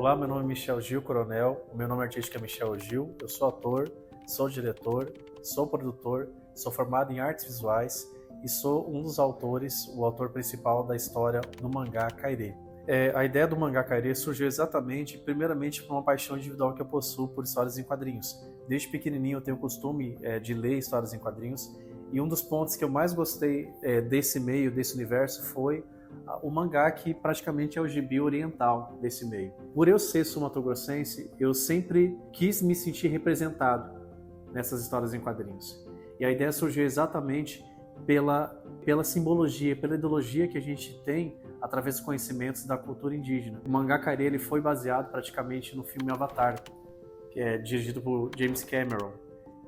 Olá, meu nome é Michel Gil Coronel, o meu nome artístico é Michel Gil, eu sou ator, sou diretor, sou produtor, sou formado em artes visuais e sou um dos autores, o autor principal da história do mangá Kairê. A ideia do mangá Kairê surgiu exatamente, primeiramente, por uma paixão individual que eu possuo por histórias em quadrinhos. Desde pequenininho eu tenho o costume de ler histórias em quadrinhos e um dos pontos que eu mais gostei desse meio, desse universo, foi o mangá, que praticamente é o gibi oriental desse meio. Por eu ser sul-mato-grossense, eu sempre quis me sentir representado nessas histórias em quadrinhos. E a ideia surgiu exatamente pela simbologia, pela ideologia que a gente tem através dos conhecimentos da cultura indígena. O mangá Kairê, ele foi baseado praticamente no filme Avatar, que é dirigido por James Cameron.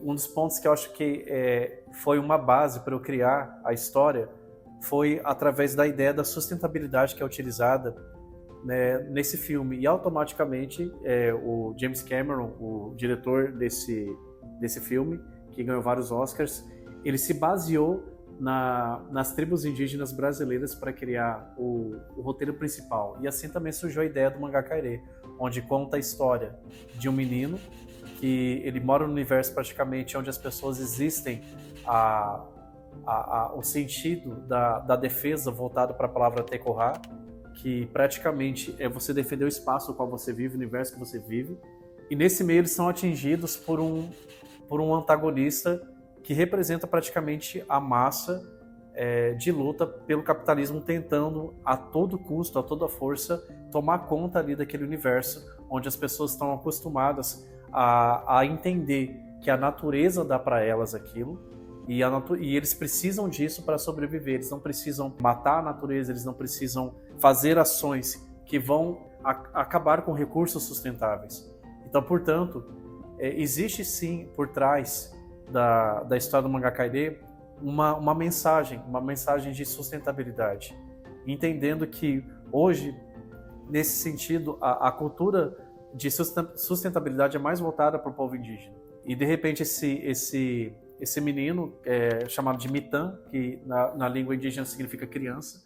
Um dos pontos que eu acho que foi uma base para eu criar a história foi através da ideia da sustentabilidade que é utilizada, né, nesse filme. E automaticamente o James Cameron, o diretor desse filme, que ganhou vários Oscars, ele se baseou nas tribos indígenas brasileiras para criar o roteiro principal. E assim também surgiu a ideia do mangá Kairê, onde conta a história de um menino que ele mora no universo praticamente onde as pessoas existem o sentido da defesa voltado para a palavra Tekorá, que praticamente é você defender o espaço no qual você vive, o universo que você vive. E nesse meio eles são atingidos por um antagonista que representa praticamente a massa de luta pelo capitalismo, tentando a todo custo, a toda força, tomar conta ali daquele universo onde as pessoas estão acostumadas a entender que a natureza dá para elas aquilo, e eles precisam disso para sobreviver. Eles não precisam matar a natureza, eles não precisam fazer ações que vão acabar com recursos sustentáveis. Então, portanto, existe sim por trás da história do mangá Kairê uma mensagem de sustentabilidade, entendendo que hoje, nesse sentido, a cultura de sustentabilidade é mais voltada para o povo indígena. E de repente esse menino, chamado de Mitan, que na língua indígena significa criança,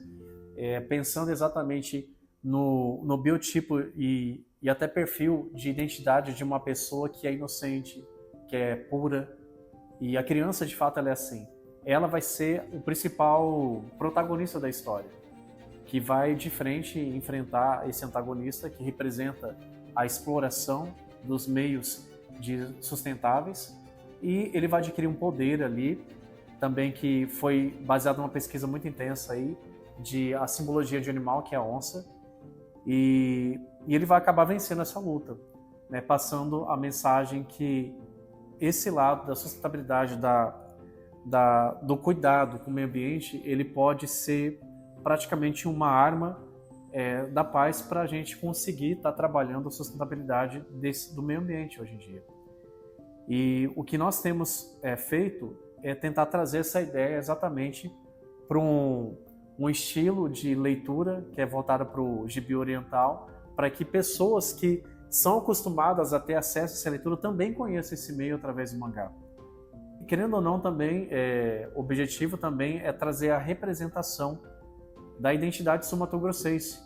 pensando exatamente no biotipo e até perfil de identidade de uma pessoa que é inocente, que é pura. E a criança, de fato, ela é assim. Ela vai ser o principal protagonista da história, que vai de frente enfrentar esse antagonista que representa a exploração dos meios sustentáveis, e ele vai adquirir um poder ali, também que foi baseado numa pesquisa muito intensa aí, de a simbologia de um animal, que é a onça, e ele vai acabar vencendo essa luta, né, passando a mensagem que esse lado da sustentabilidade, do cuidado com o meio ambiente, ele pode ser praticamente uma arma da paz para a gente conseguir estar trabalhando a sustentabilidade do meio ambiente hoje em dia. E o que nós temos feito é tentar trazer essa ideia exatamente para um estilo de leitura que é voltado para o gibi oriental, para que pessoas que são acostumadas a ter acesso a essa leitura também conheçam esse meio através do mangá. E, querendo ou não, também o objetivo também é trazer a representação da identidade sul-mato-grossense,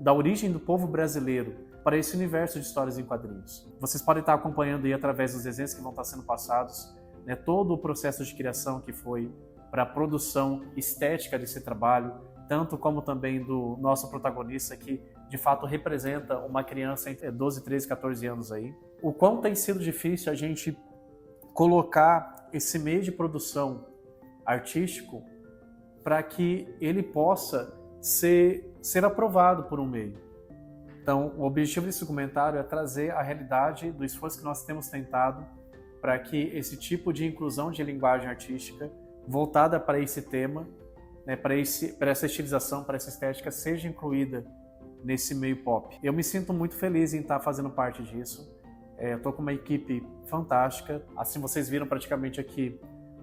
da origem do povo brasileiro para esse universo de histórias em quadrinhos. Vocês podem estar acompanhando aí através dos desenhos que vão estar sendo passados, né, todo o processo de criação que foi para a produção estética desse trabalho, tanto como também do nosso protagonista, que de fato representa uma criança entre 12, 13, 14 anos aí. O quão tem sido difícil a gente colocar esse meio de produção artístico para que ele possa ser aprovado por um meio. Então, o objetivo desse documentário é trazer a realidade do esforço que nós temos tentado para que esse tipo de inclusão de linguagem artística voltada para esse tema, né, para essa estilização, para essa estética, seja incluída nesse meio pop. Eu me sinto muito feliz em estar fazendo parte disso. Estou com uma equipe fantástica. Assim, vocês viram praticamente aqui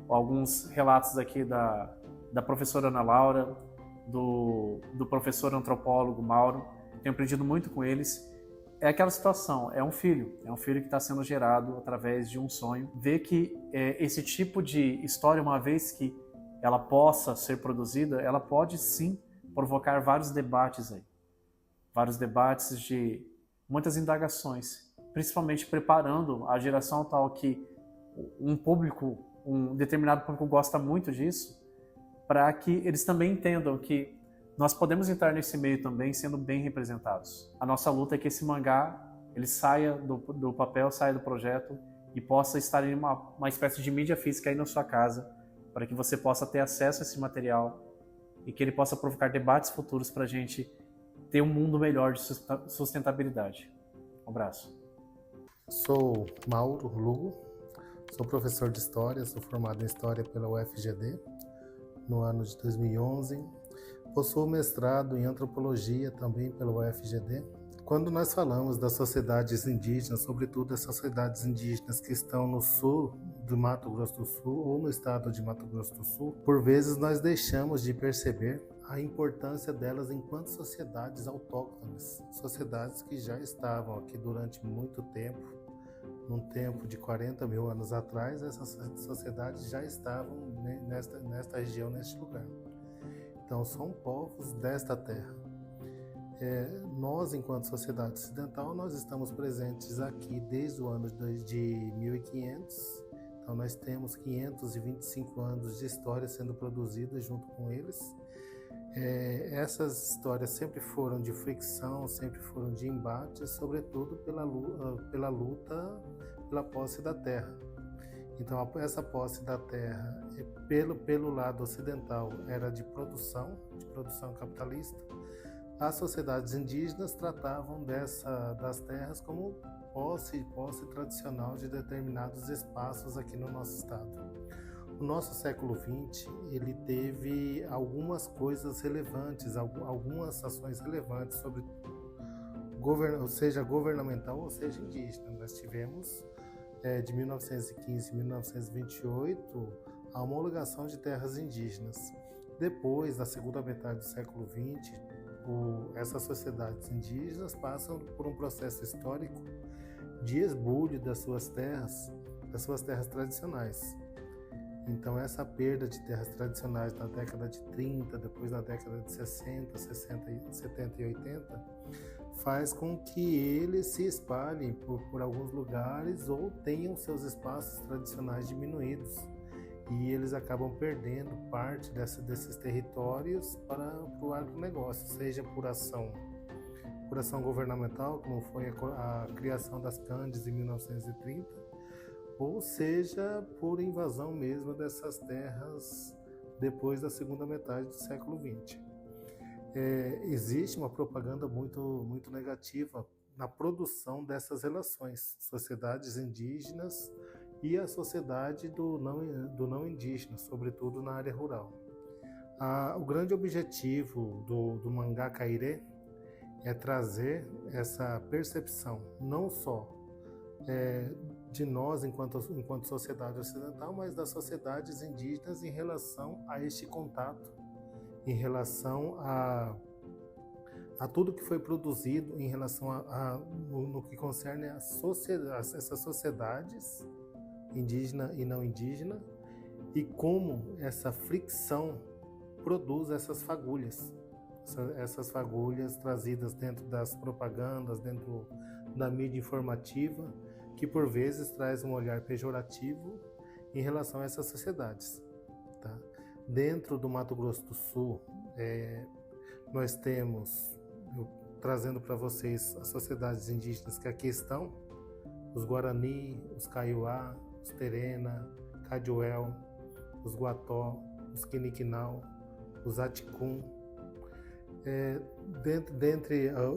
alguns relatos aqui da professora Ana Laura, do professor antropólogo Mauro. Tenho aprendido muito com eles. É aquela situação, é um filho que está sendo gerado através de um sonho. Ver que esse tipo de história, uma vez que ela possa ser produzida, ela pode sim provocar vários debates aí. vários debates, de muitas indagações, principalmente preparando a geração tal que um determinado público gosta muito disso, para que eles também entendam que nós podemos entrar nesse meio também sendo bem representados. A nossa luta é que esse mangá ele saia do papel, saia do projeto e possa estar em uma espécie de mídia física aí na sua casa, para que você possa ter acesso a esse material e que ele possa provocar debates futuros para a gente ter um mundo melhor de sustentabilidade. Um abraço. Sou Mauro Lugo, sou professor de História, sou formado em História pela UFGD no ano de 2011. Possuo mestrado em Antropologia também pela UFGD. Quando nós falamos das sociedades indígenas, sobretudo as sociedades indígenas que estão no sul do Mato Grosso do Sul ou no estado de Mato Grosso do Sul, por vezes nós deixamos de perceber a importância delas enquanto sociedades autóctones, sociedades que já estavam aqui durante muito tempo. Num tempo de 40 mil anos atrás, essas sociedades já estavam nesta região, neste lugar. Então, são povos desta terra. Nós, enquanto sociedade ocidental, nós estamos presentes aqui desde o ano de 1500. Então, nós temos 525 anos de história sendo produzida junto com eles. Essas histórias sempre foram de fricção, sempre foram de embate, sobretudo pela luta pela posse da terra. Então, essa posse da terra, pelo lado ocidental, era de produção capitalista. As sociedades indígenas tratavam das terras como posse tradicional de determinados espaços aqui no nosso estado. O nosso século XX, ele teve algumas coisas relevantes, algumas ações relevantes sobre seja governamental ou seja indígena. Nós tivemos de 1915 a 1928 a homologação de terras indígenas. Depois, na segunda metade do século XX, essas sociedades indígenas passam por um processo histórico de esbulho das suas terras tradicionais. Então, essa perda de terras tradicionais na década de 30, depois na década de 60, 70 e 80, faz com que eles se espalhem por alguns lugares ou tenham seus espaços tradicionais diminuídos. E eles acabam perdendo parte desses territórios para o agronegócio, seja por ação governamental, como foi a criação das Candes em 1930, ou seja por invasão mesmo dessas terras depois da segunda metade do século XX. Existe uma propaganda muito negativa na produção dessas relações, sociedades indígenas e a sociedade do não indígena, sobretudo na área rural. O grande objetivo do mangá Kairê é trazer essa percepção, não só de nós enquanto sociedade ocidental, mas das sociedades indígenas em relação a este contato, em relação a tudo que foi produzido, em relação no que concerne essas sociedades indígena e não indígena, e como essa fricção produz essas fagulhas trazidas dentro das propagandas, dentro da mídia informativa, que por vezes traz um olhar pejorativo em relação a essas sociedades. Tá? Dentro do Mato Grosso do Sul, nós temos, trazendo para vocês as sociedades indígenas que aqui estão, os Guarani, os Kaiowá, os Terena, Cadioel, os Guató, os Quiniquinau, os Aticum,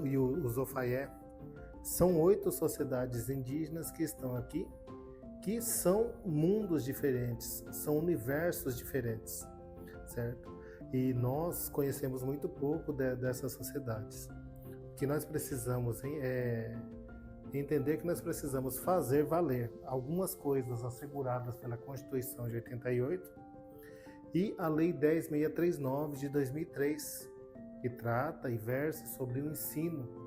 e os Ofaié. São 8 sociedades indígenas que estão aqui, que são mundos diferentes, são universos diferentes, certo? E nós conhecemos muito pouco dessas sociedades. O que nós precisamos entender que nós precisamos fazer valer algumas coisas asseguradas pela Constituição de 88 e a Lei 10.639 de 2003, que trata e versa sobre o ensino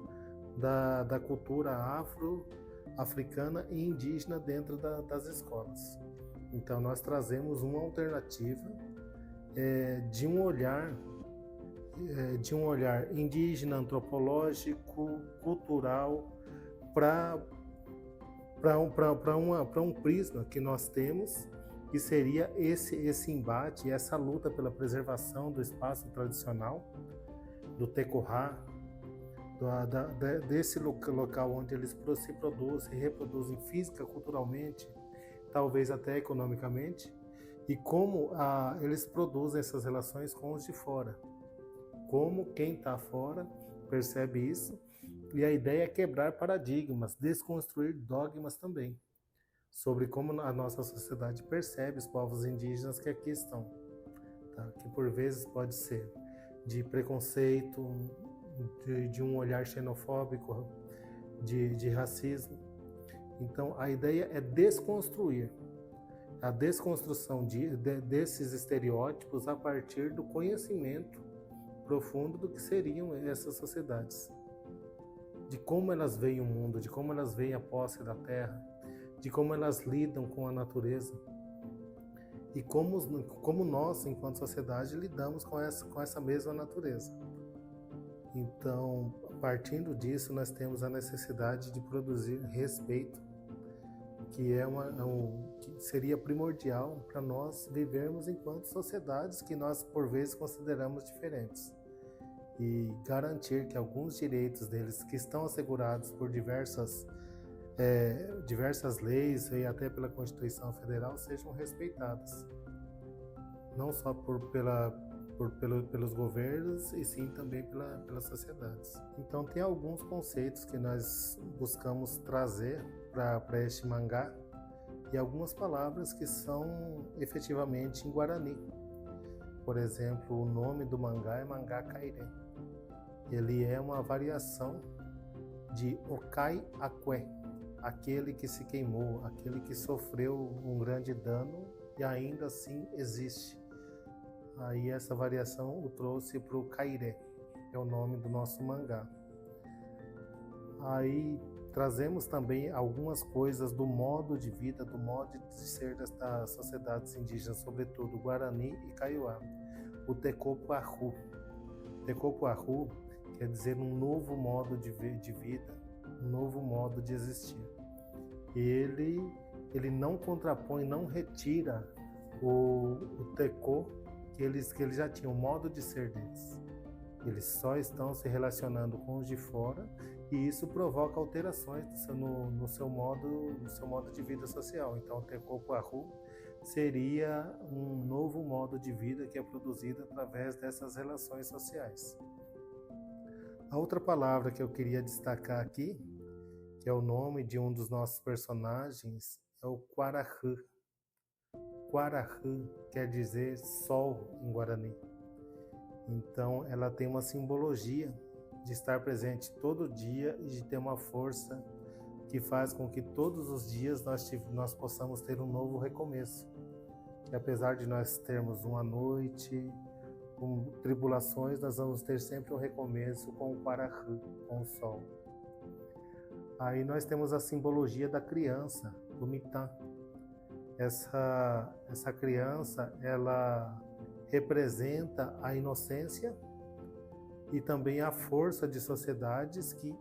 da cultura afro-africana e indígena dentro das escolas. Então, nós trazemos uma alternativa de um olhar de um olhar indígena, antropológico, cultural, para um prisma que nós temos, que seria esse embate, essa luta pela preservação do espaço tradicional, do Tecorá, desse local onde eles se produzem, se reproduzem física, culturalmente, talvez até economicamente, e como eles produzem essas relações com os de fora. Como quem está fora percebe isso, e a ideia é quebrar paradigmas, desconstruir dogmas também, sobre como a nossa sociedade percebe os povos indígenas que aqui estão, tá? Que por vezes pode ser de preconceito, de um olhar xenofóbico, de racismo. Então a ideia é desconstruir, a desconstrução desses estereótipos a partir do conhecimento profundo do que seriam essas sociedades, de como elas veem o mundo, de como elas veem a posse da terra, de como elas lidam com a natureza e como nós, enquanto sociedade, lidamos com essa mesma natureza. Então, partindo disso, nós temos a necessidade de produzir respeito, que que seria primordial para nós vivermos enquanto sociedades que nós, por vezes, consideramos diferentes. E garantir que alguns direitos deles, que estão assegurados por diversas leis e até pela Constituição Federal, sejam respeitadas. Não só pelos governos, e sim também pelas sociedades. Então tem alguns conceitos que nós buscamos trazer para este mangá, e algumas palavras que são efetivamente em Guarani. Por exemplo, o nome do mangá é Mangá Kairé. Ele é uma variação de Okai Aqué, aquele que se queimou, aquele que sofreu um grande dano e ainda assim existe. Aí essa variação o trouxe para o Kairé, que é o nome do nosso mangá. Aí trazemos também algumas coisas do modo de vida, do modo de ser das sociedades indígenas, sobretudo Guarani e Kaiowá. O Tecopuahu. Tecopuahu quer dizer um novo modo de vida, um novo modo de existir. Ele não contrapõe, não retira o Tecô que eles já tinham, o modo de ser deles. Eles só estão se relacionando com os de fora, e isso provoca alterações no seu modo de vida social. Então, o Tecopuahu seria um novo modo de vida que é produzido através dessas relações sociais. A outra palavra que eu queria destacar aqui, que é o nome de um dos nossos personagens, é o Quarahu. Quarahu quer dizer sol em Guarani. Então, ela tem uma simbologia de estar presente todo dia e de ter uma força que faz com que todos os dias nós possamos ter um novo recomeço. Que apesar de nós termos uma noite com tribulações, nós vamos ter sempre um recomeço com o Quarahu, com o sol. Aí nós temos a simbologia da criança, do Mitã. Essa criança, ela representa a inocência e também a força de sociedades que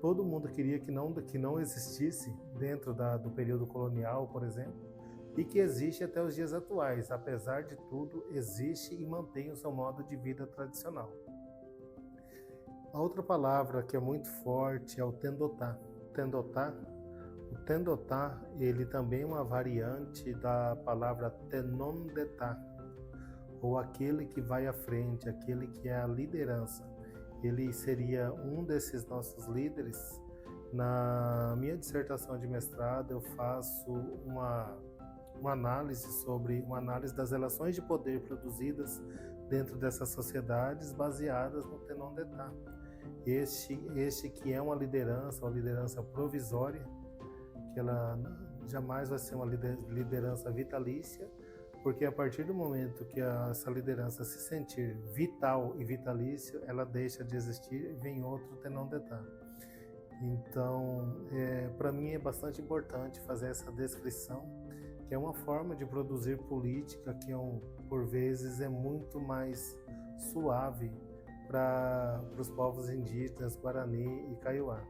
todo mundo queria que não existisse dentro do período colonial, por exemplo, e que existe até os dias atuais. Apesar de tudo, existe e mantém o seu modo de vida tradicional. A outra palavra que é muito forte é o Tendotá. O Tendotá, ele também é uma variante da palavra Tenondetá, ou aquele que vai à frente, aquele que é a liderança. Ele seria um desses nossos líderes. Na minha dissertação de mestrado, eu faço uma análise das relações de poder produzidas dentro dessas sociedades baseadas no Tenondetá. Este que é uma liderança provisória, que ela jamais vai ser uma liderança vitalícia, porque a partir do momento que essa liderança se sentir vital e vitalício, ela deixa de existir e vem outro Tenondetá. Então, para mim é bastante importante fazer essa descrição, que é uma forma de produzir política que por vezes é muito mais suave para os povos indígenas Guarani e Kaiowá.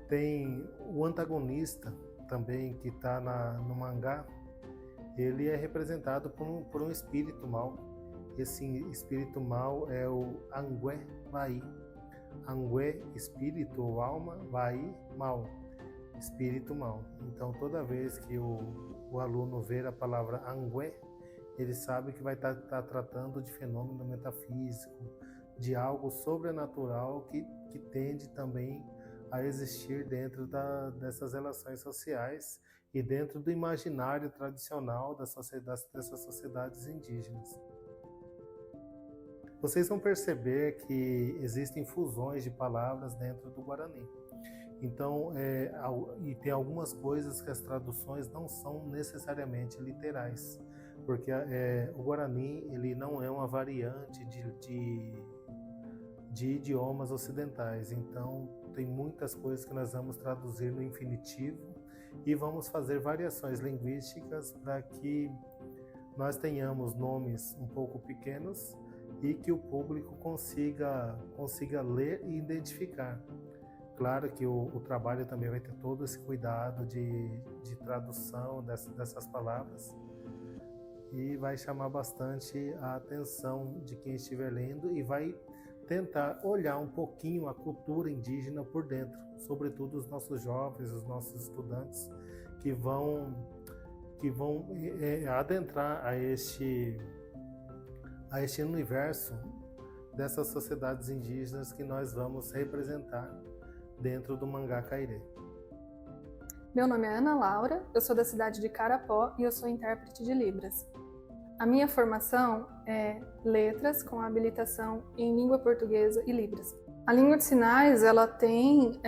Tem o antagonista também que está no mangá, ele é representado por um espírito mau. Esse espírito mau é o Angué Vai. Angué, espírito ou alma, Vai, mal, espírito mau. Então toda vez que o aluno ver a palavra Angué, ele sabe que vai estar tratando de fenômeno metafísico, de algo sobrenatural que tende também a existir dentro dessas relações sociais e dentro do imaginário tradicional dessas sociedades indígenas. Vocês vão perceber que existem fusões de palavras dentro do Guarani. Então, e tem algumas coisas que as traduções não são necessariamente literais, porque o Guarani ele não é uma variante de idiomas ocidentais. Então, tem muitas coisas que nós vamos traduzir no infinitivo e vamos fazer variações linguísticas para que nós tenhamos nomes um pouco pequenos e que o público consiga ler e identificar. Claro que o trabalho também vai ter todo esse cuidado de tradução dessas palavras e vai chamar bastante a atenção de quem estiver lendo e vai tentar olhar um pouquinho a cultura indígena por dentro, sobretudo os nossos jovens, os nossos estudantes que vão adentrar a este universo dessas sociedades indígenas que nós vamos representar dentro do mangá Kairê. Meu nome é Ana Laura, eu sou da cidade de Carapó e eu sou intérprete de Libras. A minha formação é Letras com habilitação em Língua Portuguesa e Libras. A língua de sinais ela tem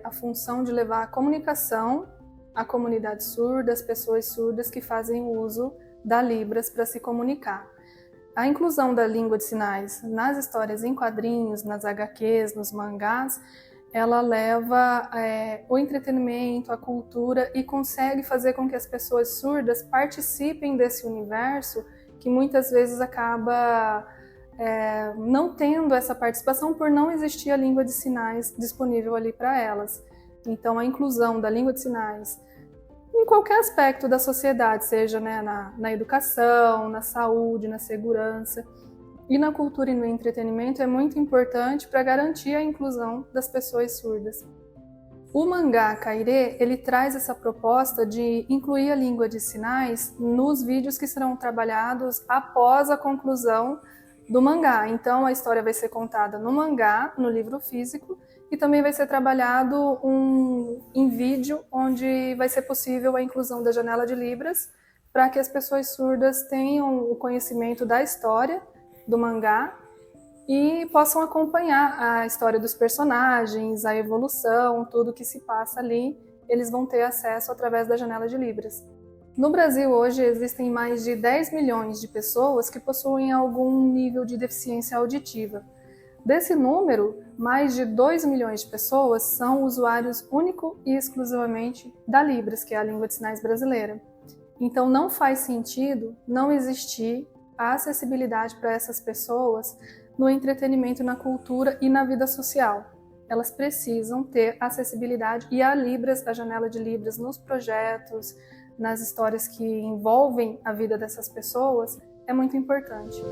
a função de levar a comunicação à comunidade surda, às pessoas surdas que fazem uso da Libras para se comunicar. A inclusão da língua de sinais nas histórias em quadrinhos, nas HQs, nos mangás, ela leva o entretenimento, a cultura e consegue fazer com que as pessoas surdas participem desse universo que muitas vezes acaba não tendo essa participação por não existir a língua de sinais disponível ali para elas. Então, a inclusão da língua de sinais em qualquer aspecto da sociedade, seja na educação, na saúde, na segurança e na cultura e no entretenimento, é muito importante para garantir a inclusão das pessoas surdas. O mangá Kairê, ele traz essa proposta de incluir a língua de sinais nos vídeos que serão trabalhados após a conclusão do mangá. Então, a história vai ser contada no mangá, no livro físico, e também vai ser trabalhado em vídeo, onde vai ser possível a inclusão da janela de Libras, para que as pessoas surdas tenham o conhecimento da história do mangá e possam acompanhar a história dos personagens, a evolução, tudo que se passa ali, eles vão ter acesso através da janela de Libras. No Brasil, hoje, existem mais de 10 milhões de pessoas que possuem algum nível de deficiência auditiva. Desse número, mais de 2 milhões de pessoas são usuários único e exclusivamente da Libras, que é a língua de sinais brasileira. Então, não faz sentido não existir a acessibilidade para essas pessoas no entretenimento, na cultura e na vida social. Elas precisam ter acessibilidade e a Libras, a janela de Libras, nos projetos, nas histórias que envolvem a vida dessas pessoas, é muito importante.